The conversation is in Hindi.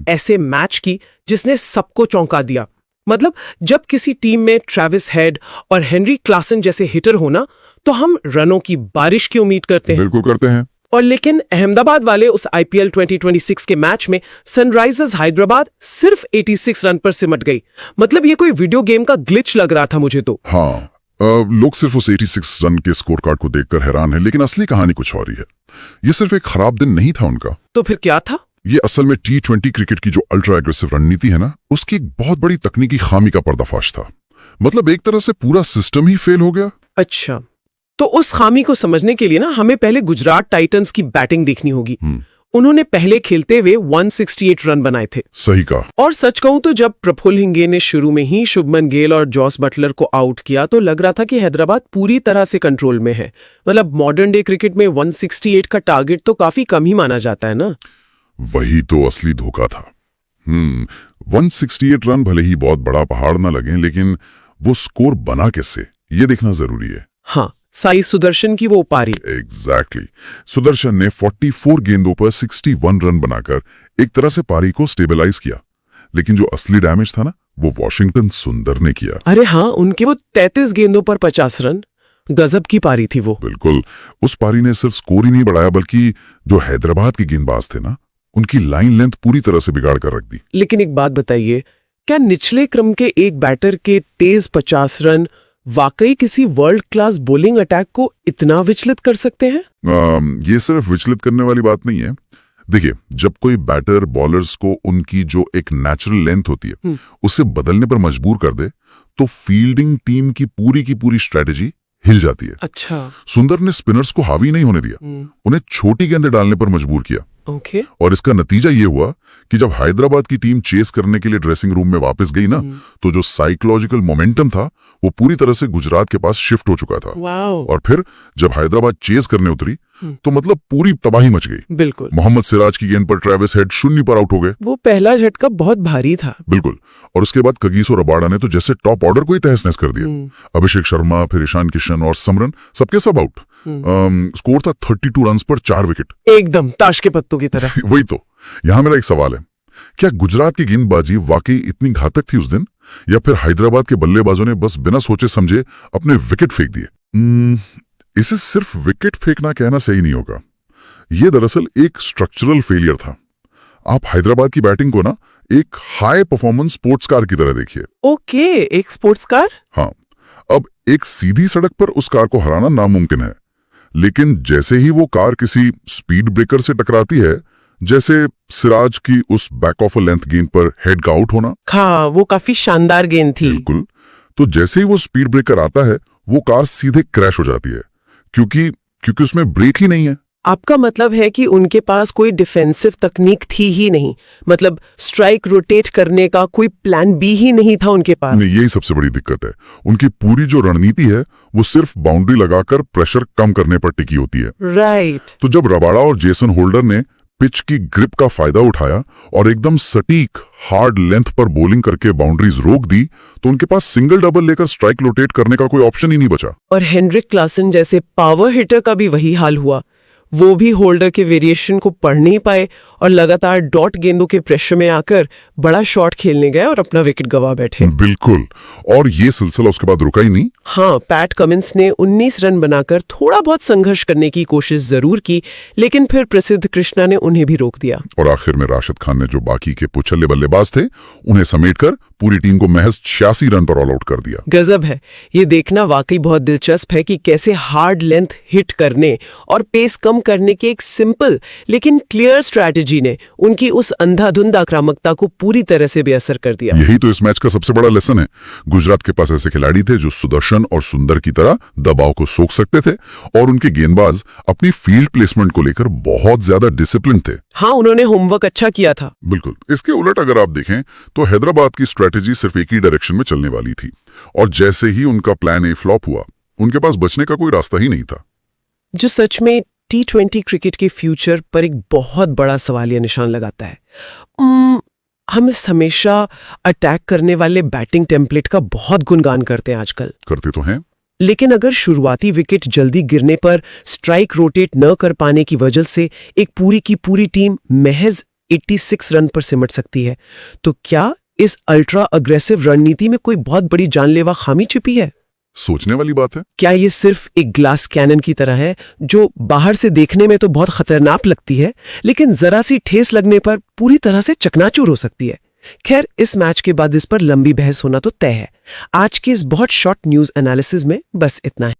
ऐसे मैच की जिसने सबको चौंका दिया। मतलब जब किसी टीम में ट्रेविस हेड और हेनरी क्लासन जैसे हिटर होना तो हम रनों की बारिश की उम्मीद करते हैं। बिल्कुल करते हैं। और लेकिन अहमदाबाद वाले उस आईपीएल 2026 के मैच में सनराइजर्स हैदराबाद सिर्फ 86 रन पर सिमट गई। मतलब ये कोई वीडियो गेम का ग्लिच लग रहा था मुझे तो। हाँ, लोग सिर्फ उस 86 रन के स्कोर कार्ड को देखकर हैरान हैं, लेकिन असली कहानी कुछ और ही है। ये सिर्फ एक खराब दिन नहीं था उनका। तो फिर क्या था? ये असल में T20 क्रिकेट की जो अल्ट्रा एग्रेसिव रणनीति है ना, उसकी एक बहुत बड़ी तकनीकी खामी का पर्दाफाश था। मतलब एक तरह से पूरा सिस्टम ही फेल हो गया। अच्छा, तो उस खामी को समझने के लिए ना हमें पहले गुजरात टाइटंस की बैटिंग देखनी होगी। उन्होंने पहले खेलते हुए 168 रन बनाए थे। सही कहा। और सच कहूं तो जब प्रफुल्ल हिंगे ने शुरू में ही शुभमन गिल और जॉस बटलर को आउट किया तो लग रहा था कि हैदराबाद पूरी तरह से कंट्रोल में है। मतलब मॉडर्न डे क्रिकेट में 168 का टारगेट तो काफी कम ही माना जाता है ना। वही तो असली धोखा था। 168 रन भले ही बहुत बड़ा पहाड़ ना लगे, लेकिन वो स्कोर बना कैसे, ये देखना जरूरी है। हाँ, साई सुदर्शन की वो पारी। एग्जैक्टली। सुदर्शन ने 44 गेंदों पर 61 रन बनाकर एक तरह से पारी को स्टेबलाइज किया। लेकिन जो असली डैमेज था ना, वो वॉशिंगटन सुंदर ने किया। अरे हाँ, उनके वो 33 गेंदों पर 50 रन, गजब की पारी थी वो। बिल्कुल। उस पारी ने सिर्फ स्कोर ही नहीं बढ़ाया, बल्कि जो हैदराबाद के गेंदबाज थे ना, उनकी लाइन लेंथ पूरी तरह से बिगाड़ कर रख दी। लेकिन एक बात बताइए, क्या निचले क्रम के एक बैटर के तेज 50 रन वाकई किसी वर्ल्ड क्लास बॉलिंग अटैक को इतना विचलित कर सकते हैं? ये सिर्फ विचलित करने वाली बात नहीं है। देखिए, जब कोई बैटर बॉलर्स को उनकी जो एक नेचुरल लेंथ होती है उसे बदलने पर मजबूर कर दे, तो फील्डिंग टीम की पूरी स्ट्रेटेजी हिल जाती है। अच्छा। सुंदर ने स्पिनर्स को हावी नहीं होने दिया, उन्हें छोटी गेंदें डालने पर मजबूर किया। ओके। और इसका नतीजा ये हुआ कि जब हैदराबाद की टीम चेस करने के लिए ड्रेसिंग रूम में वापस गई ना, तो जो साइकोलॉजिकल मोमेंटम था वो पूरी तरह से गुजरात के पास शिफ्ट हो चुका था। और फिर जब हैदराबाद चेस करने उतरी तो मतलब पूरी तबाही मच गई। बिल्कुल। मोहम्मद सिराज की गेंद पर ट्रेविस हेड 0 पर आउट हो गए। वो पहला झटका बहुत भारी था। बिल्कुल। और उसके बाद कगिसो रबाडा ने तो जैसे टॉप ऑर्डर को ही तहस-नहस कर दिया। अभिषेक शर्मा, फिर ईशान किशन और समरन, सबके सब आउट। स्कोर था 32 रन पर 4 विकेट। एकदम ताश के पत्तों की तरह। वही तो। यहाँ मेरा एक सवाल है, क्या गुजरात की गेंदबाजी वाकई इतनी घातक थी उस दिन, या फिर हैदराबाद के बल्लेबाजों ने बस बिना सोचे समझे अपने विकेट फेंक दिए? इसे सिर्फ विकेट फेंकना कहना सही नहीं होगा। यह दरअसल एक स्ट्रक्चरल फेलियर था। आप हैदराबाद की बैटिंग को ना एक हाई परफॉर्मेंस स्पोर्ट्स कार की तरह देखिए। ओके, एक स्पोर्ट्स कार। हाँ, अब एक सीधी सड़क पर उस कार को हराना नामुमकिन है, लेकिन जैसे ही वो कार किसी स्पीड ब्रेकर से टकराती है, जैसे सिराज की उस बैक ऑफ अ लेंथ गेंद पर हेड का आउट होना। हाँ, वो काफी शानदार गेंद थी। बिल्कुल। तो जैसे ही वो स्पीड ब्रेकर आता है, वो कार सीधे क्रैश हो जाती है, क्योंकि उसमें ब्रेक ही नहीं है। आपका मतलब है कि उनके पास कोई डिफेंसिव तकनीक थी ही नहीं, मतलब स्ट्राइक रोटेट करने का कोई प्लान बी ही नहीं था उनके पास। नहीं, यही सबसे बड़ी दिक्कत है। उनकी पूरी जो रणनीति है वो सिर्फ बाउंड्री लगाकर प्रेशर कम करने पर टिकी होती है। राइट। तो जब रबाडा और जेसन होल्डर ने पिच की ग्रिप का फायदा उठाया और एकदम सटीक हार्ड लेंथ पर बॉलिंग करके बाउंड्रीज रोक दी, तो उनके पास सिंगल डबल लेकर स्ट्राइक रोटेट करने का कोई ऑप्शन ही नहीं बचा। और हेनरिक क्लासन जैसे पावर हिटर का भी वही हाल हुआ। वो भी होल्डर के वेरिएशन को पढ़ नहीं पाए और लगातार डॉट गेंदों के प्रेशर में आकर बड़ा शॉट खेलने गए और अपना विकेट गवा बैठे। बिल्कुल। और ये सिलसिला उसके बाद रुका ही नहीं। हाँ, पैट कमिंस ने 19 रन बनाकर थोड़ा बहुत संघर्ष करने की कोशिश जरूर की, लेकिन फिर प्रसिद्ध कृष्णा ने उन्हें भी रोक दिया। और आखिर में राशिद खान ने जो बाकी के पुछल्ले बल्लेबाज थे उन्हें समेटकर पूरी टीम को महज 86 रन पर ऑल आउट कर दिया। गजब है। ये देखना वाकई बहुत दिलचस्प है कि कैसे हार्ड लेंथ हिट करने और पेस कम करने की एक सिंपल लेकिन क्लियर स्ट्रैटेजी ने उनकी उस अंधाधुंध आक्रामकता को पूरी तरह से बेअसर कर दिया। यही तो इस मैच का सबसे बड़ा लेसन है। गुजरात के पास ऐसे खिलाड़ी थे जो सुदर्शन और सुंदर की तरह दबाव को सोख सकते थे, और उनके गेंदबाज अपनी फील्ड प्लेसमेंट को लेकर बहुत ज्यादा डिसिप्लिन थे। हाँ, उन्होंने होमवर्क अच्छा किया था। बिल्कुल। इसके उलट अगर आप देखें तो हैदराबाद की स्ट्रेटेजी सिर्फ एक ही डायरेक्शन में चलने वाली थी, और जैसे ही उनका प्लान ए फ्लॉप हुआ, उनके पास बचने का कोई रास्ता ही नहीं था। जो सच में T20 क्रिकेट के फ्यूचर पर एक बहुत बड़ा सवालिया निशान लगाता है। हम हमेशा अटैक करने वाले बैटिंग टेम्पलेट का बहुत गुणगान करते हैं आजकल। करते तो हैं, लेकिन अगर शुरुआती विकेट जल्दी गिरने पर स्ट्राइक रोटेट न कर पाने की वजह से एक पूरी की पूरी टीम महज 86 रन पर सिमट सकती है। तो क्या इस अल्ट्रा अग्रेसिव रणनीति में कोई बहुत बड़ी जानलेवा खामी छिपी है? सोचने वाली बात है। क्या ये सिर्फ एक ग्लास कैनन की तरह है जो बाहर से देखने में तो बहुत खतरनाक लगती है, लेकिन जरा सी ठेस लगने पर पूरी तरह से चकनाचूर हो सकती है? खैर, इस मैच के बाद इस पर लंबी बहस होना तो तय है। आज के इस बहुत शॉर्ट न्यूज एनालिसिस में बस इतना है।